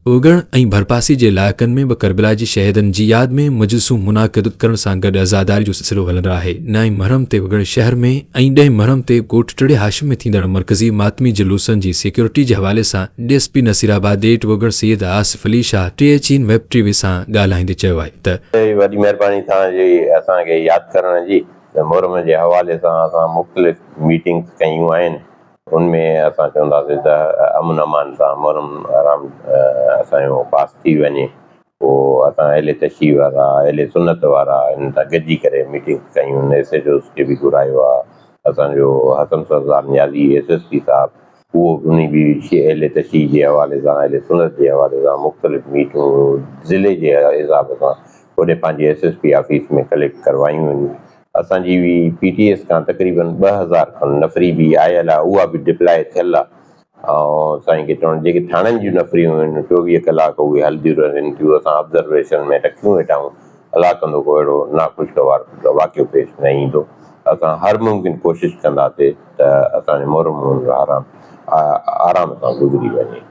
ओगण ऐं भरपासी जे इलाइक़नि में करबला जी शहीदनि जी यादि में मजलिसूं मुनाक़िद करण सां गॾु आज़ादारी जो सिलसिलो हलंदो आहे। 9 मुहर्रम ते ओगण शहर में ऐं 10 मुहर्रम ते ॻोठ टिड़े हाशिम में थींदड़ मरकज़ी मातमी जुलूसनि जी सिक्योरिटी जे हवाले सां DSP नसीराबाद ॾेठ ओगण Syed Asif Ali Shah THN web TV सां ॻाल्हाईंदे चयो आहे त वॾी महिरबानी तव्हांजी असांखे यादि करण जी। मुहर्रम जे हवाले सां असां मुख़्तलिफ़ मीटिंग्स कयूं आहिनि। उनमें असां चवंदासीं त अमन अमान सां मुहर्रम आराम असांजो पास थी वञे। पोइ असां अहले तशरीफ़ वारा अहले सुनत वारा इन सां गॾिजी करे मीटिंग कयूं। SHOs खे बि घुरायो आहे। असांजो हसन सरदार नियाज़ी SSP साहिबु उहो बि उन बि अहले तशरीफ़ जे हवाले सां अहले सुनत जे हवाले सां मुख़्तलिफ़ मीटिंगूं ज़िले जे हिसाब सां होॾे पंहिंजे SSP ऑफिस में कलेक्ट करवायूं आहिनि। असांजी बि PTS खां तक़रीबन 2000 खनि नफ़री बि आयल आहे। उहा बि डिप्लाए थियल आहे। ऐं साईं खे चवणु जेके थाणनि जूं नफ़रियूं आहिनि 24 कलाक उहे हलंदियूं रहनि थियूं। असां ऑब्ज़र्वेशन में रखियूं वेठा आहियूं। अलाह कंदो को अहिड़ो नाख़ुशगवार वाक़ियो पेश न ईंदो। असां हर मुमकिन कोशिशि कंदासीं त असांजो मुहर्रम आराम सां गुज़री वञे।